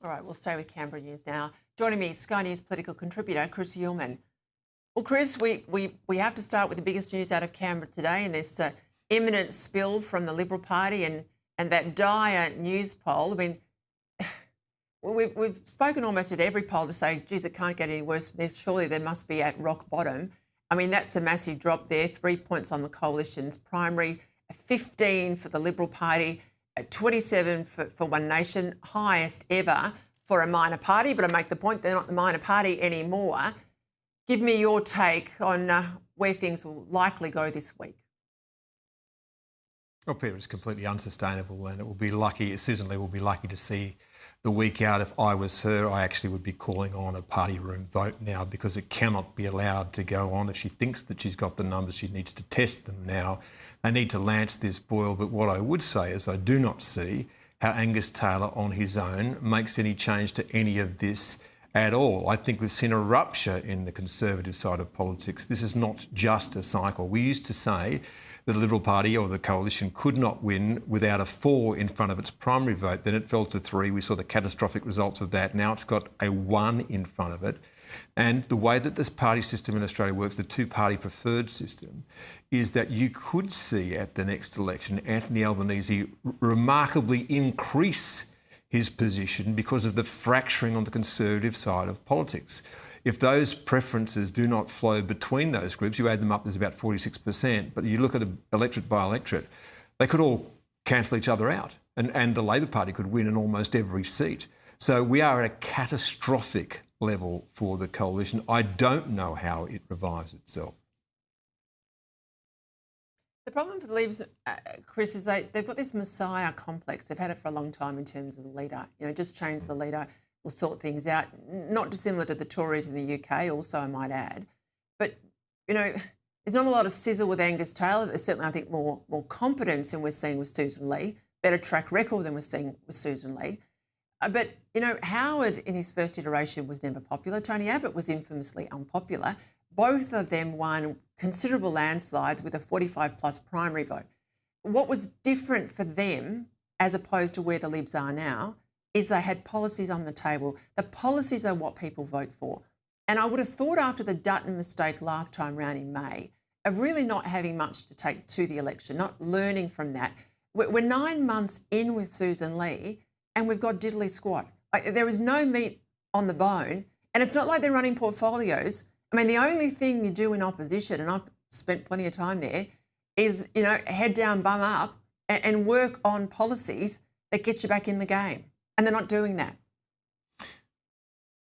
All right, we'll stay with Canberra News now. Joining me, Sky News political contributor Chris Uhlmann. Well, Chris, we have to start with the biggest news out of Canberra today, and this imminent spill from the Liberal Party and that dire news poll. I mean, we've spoken almost at every poll to say, geez, it can't get any worse than this. Surely there must be at rock bottom. I mean, that's a massive drop there. 3 points on the Coalition's primary, 15 for the Liberal Party, 27 for One Nation, highest ever for a minor party. But I make the point, they're not the minor party anymore. Give me your take on where things will likely go this week. Well, Peter, it's completely unsustainable, and it will be lucky, Sussan Ley will be lucky to see the week out. If I was her, I actually would be calling on a party room vote now, because it cannot be allowed to go on. If she thinks that she's got the numbers, she needs to test them now. They need to lance this boil. But what I would say is I do not see how Angus Taylor on his own makes any change to any of this at all. I think we've seen a rupture in the Conservative side of politics. This is not just a cycle. We used to say that the Liberal Party or the Coalition could not win without a 4 in front of its primary vote. Then it fell to 3. We saw the catastrophic results of that. Now it's got a 1 in front of it. And the way that this party system in Australia works, the two-party preferred system, is that you could see at the next election Anthony Albanese remarkably increase his position because of the fracturing on the Conservative side of politics. If those preferences do not flow between those groups, you add them up, there's about 46%, but you look at electorate by electorate, they could all cancel each other out, and the Labor Party could win in almost every seat. So we are at a catastrophic level for the Coalition. I don't know how it revives itself. The problem for the Leaves, Chris, is they've got this messiah complex. They've had it for a long time in terms of the leader. You know, just change the leader, we'll sort things out. Not dissimilar to the Tories in the UK also, I might add. But, you know, there's not a lot of sizzle with Angus Taylor. There's certainly, I think, more competence than we're seeing with Sussan Ley, better track record than we're seeing with Sussan Ley. But, you know, Howard in his first iteration was never popular. Tony Abbott was infamously unpopular. Both of them won considerable landslides with a 45-plus primary vote. What was different for them, as opposed to where the Libs are now, is they had policies on the table. The policies are what people vote for. And I would have thought after the Dutton mistake last time round in May, of really not having much to take to the election, not learning from that. We're 9 months in with Sussan Ley and we've got diddly squat. There is no meat on the bone, and it's not like they're running portfolios. I mean, the only thing you do in opposition, and I've spent plenty of time there, is, you know, head down, bum up, and work on policies that get you back in the game. And they're not doing that.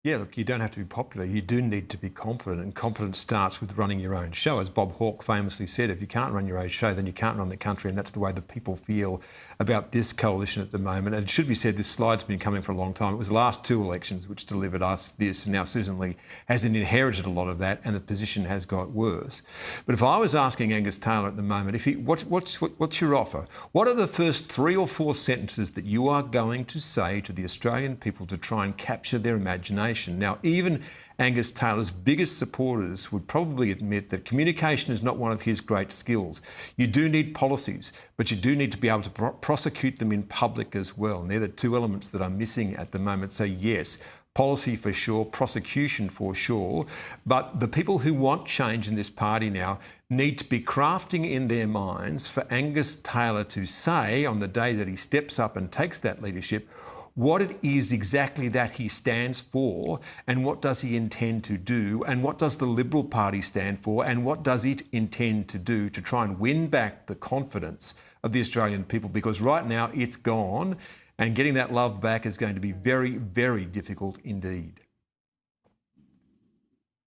Yeah, look, you don't have to be popular. You do need to be competent, and competence starts with running your own show. As Bob Hawke famously said, if you can't run your own show, then you can't run the country, and that's the way the people feel about this coalition at the moment. And it should be said, this slide's been coming for a long time. It was the last 2 elections which delivered us this, and now Sussan Ley hasn't inherited a lot of that, and the position has got worse. But if I was asking Angus Taylor at the moment, what's your offer? What are the first 3 or 4 sentences that you are going to say to the Australian people to try and capture their imagination? Now, even Angus Taylor's biggest supporters would probably admit that communication is not one of his great skills. You do need policies, but you do need to be able to prosecute them in public as well. And they're the 2 elements that are missing at the moment. So yes, policy for sure, prosecution for sure, but the people who want change in this party now need to be crafting in their minds for Angus Taylor to say on the day that he steps up and takes that leadership what it is exactly that he stands for, and what does he intend to do, and what does the Liberal Party stand for, and what does it intend to do to try and win back the confidence of the Australian people, because right now it's gone, and getting that love back is going to be very, very difficult indeed.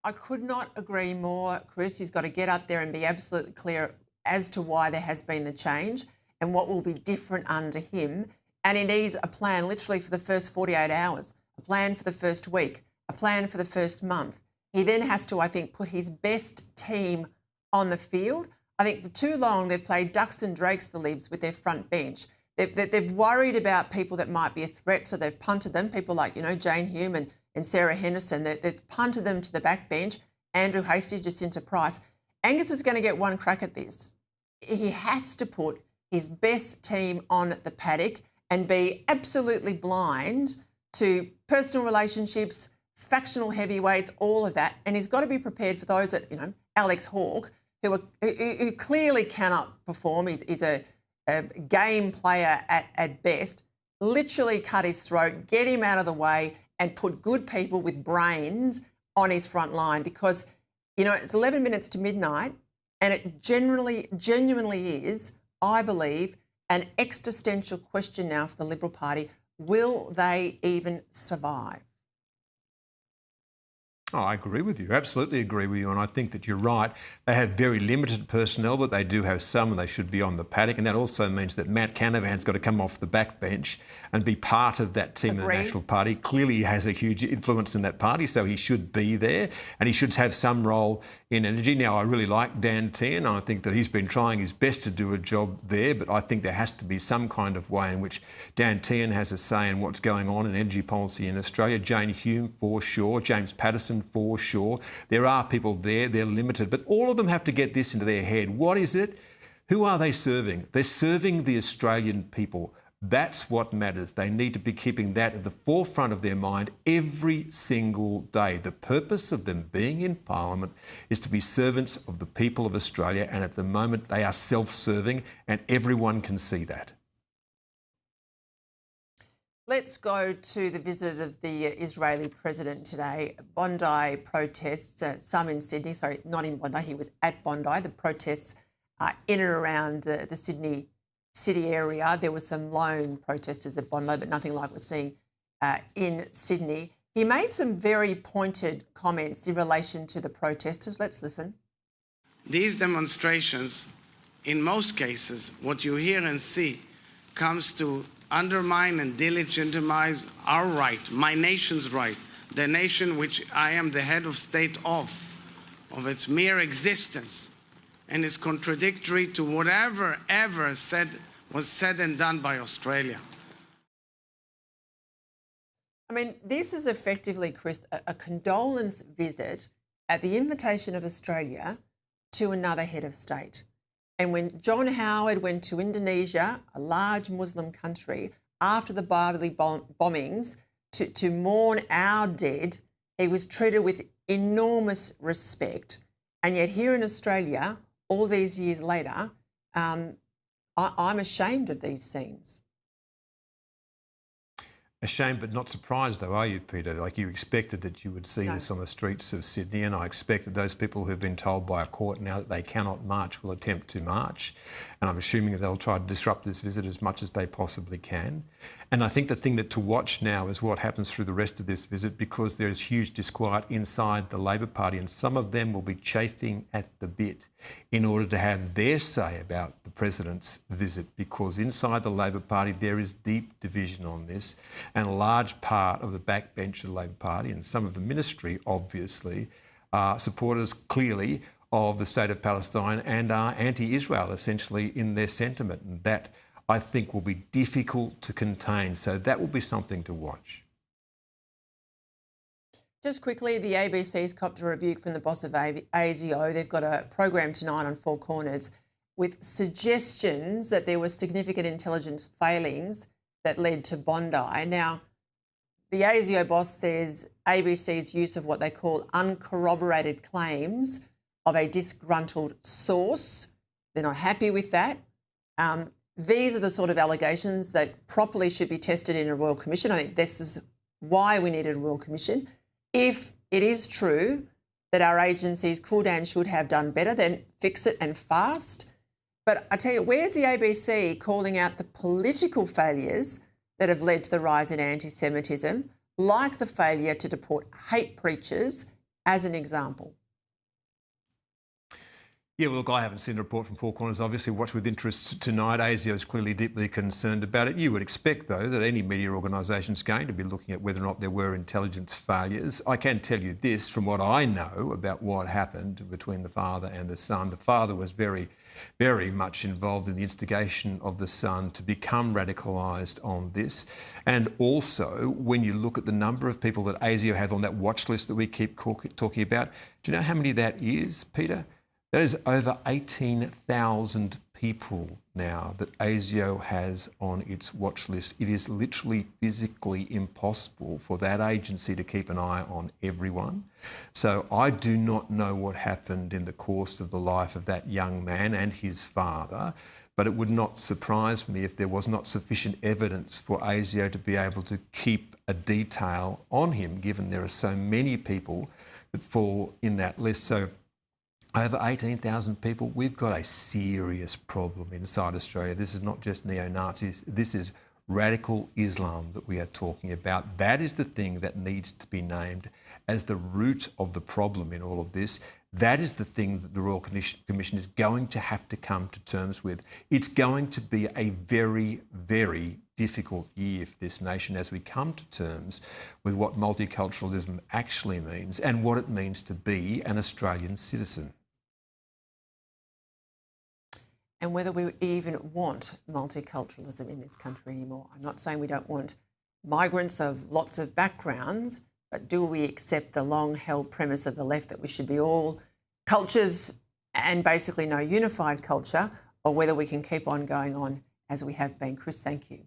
I could not agree more, Chris. He's got to get up there and be absolutely clear as to why there has been the change and what will be different under him. And he needs a plan literally for the first 48 hours, a plan for the first week, a plan for the first month. He then has to, I think, put his best team on the field. I think for too long they've played ducks and drakes, the Libs, with their front bench. They've worried about people that might be a threat, so they've punted them, people like, you know, Jane Hume and Sarah Henderson. They've punted them to the back bench, Andrew Hastie just into Price. Angus is going to get one crack at this. He has to put his best team on the paddock and be absolutely blind to personal relationships, factional heavyweights, all of that. And he's got to be prepared for those that, Alex Hawke, who clearly cannot perform. He's a game player at best. Literally cut his throat, get him out of the way and put good people with brains on his front line, because, it's 11 minutes to midnight and it genuinely is, I believe, an existential question now for the Liberal Party. Will they even survive? Oh, I agree with you. Absolutely agree with you. And I think that you're right. They have very limited personnel, but they do have some, and they should be on the paddock. And that also means that Matt Canavan's got to come off the back bench and be part of that team of the National Party. Clearly, he has a huge influence in that party, so he should be there, and he should have some role in energy. Now, I really like Dan Tehan. I think that he's been trying his best to do a job there, but I think there has to be some kind of way in which Dan Tehan has a say in what's going on in energy policy in Australia. Jane Hume, for sure. James Patterson, for sure. There are people there, they're limited, but all of them have to get this into their head. What is it? Who are they serving? They're serving the Australian people. That's what matters. They need to be keeping that at the forefront of their mind every single day. The purpose of them being in Parliament is to be servants of the people of Australia, and at the moment they are self-serving, and everyone can see that. Let's go to the visit of the Israeli president today. Bondi protests, some in Sydney, sorry, not in Bondi, he was at Bondi. The protests in and around the Sydney city area. There were some lone protesters at Bondi, but nothing like we're seeing in Sydney. He made some very pointed comments in relation to the protesters. Let's listen. These demonstrations, in most cases, what you hear and see comes to undermine and delegitimize our right, my nation's right, the nation which I am the head of state of its mere existence, and is contradictory to whatever ever was said and done by Australia. I mean, this is effectively, Chris, a condolence visit at the invitation of Australia to another head of state. And when John Howard went to Indonesia, a large Muslim country, after the Bali bombings to mourn our dead, he was treated with enormous respect. And yet here in Australia, all these years later, I'm ashamed of these scenes. Ashamed but not surprised, though, are you, Peter? Like, you expected that you would see this on the streets of Sydney, and I expect that those people who've been told by a court now that they cannot march will attempt to march. And I'm assuming that they'll try to disrupt this visit as much as they possibly can. And I think the thing that to watch now is what happens through the rest of this visit, because there is huge disquiet inside the Labor Party, and some of them will be chafing at the bit in order to have their say about the President's visit, because inside the Labor Party there is deep division on this, and a large part of the backbench of the Labor Party and some of the ministry, obviously, are supporters clearly of the State of Palestine and are anti-Israel, essentially, in their sentiment. And that, I think, will be difficult to contain. So that will be something to watch. Just quickly, the ABC's copped a rebuke from the boss of ASIO. They've got a program tonight on Four Corners with suggestions that there were significant intelligence failings that led to Bondi. Now, the ASIO boss says ABC's use of what they call uncorroborated claims of a disgruntled source. They're not happy with that. These are the sort of allegations that properly should be tested in a Royal Commission. I think this is why we needed a Royal Commission. If it is true that our agencies could and should have done better, then fix it and fast. But I tell you, where's the ABC calling out the political failures that have led to the rise in anti-Semitism, like the failure to deport hate preachers, as an example? Yeah, well, look, I haven't seen a report from Four Corners. Obviously, watch with interest tonight. ASIO is clearly deeply concerned about it. You would expect, though, that any media organisation is going to be looking at whether or not there were intelligence failures. I can tell you this, from what I know about what happened between the father and the son. The father was very, very much involved in the instigation of the son to become radicalised on this. And also, when you look at the number of people that ASIO have on that watch list that we keep talking about, do you know how many that is, Peter? That is over 18,000 people now that ASIO has on its watch list. It is literally physically impossible for that agency to keep an eye on everyone. So I do not know what happened in the course of the life of that young man and his father, but it would not surprise me if there was not sufficient evidence for ASIO to be able to keep a detail on him, given there are so many people that fall in that list. So over 18,000 people, we've got a serious problem inside Australia. This is not just neo-Nazis, this is radical Islam that we are talking about. That is the thing that needs to be named as the root of the problem in all of this. That is the thing that the Royal Commission is going to have to come to terms with. It's going to be a very, very difficult year for this nation as we come to terms with what multiculturalism actually means and what it means to be an Australian citizen. And whether we even want multiculturalism in this country anymore. I'm not saying we don't want migrants of lots of backgrounds, but do we accept the long-held premise of the left that we should be all cultures and basically no unified culture, or whether we can keep on going on as we have been? Chris, thank you.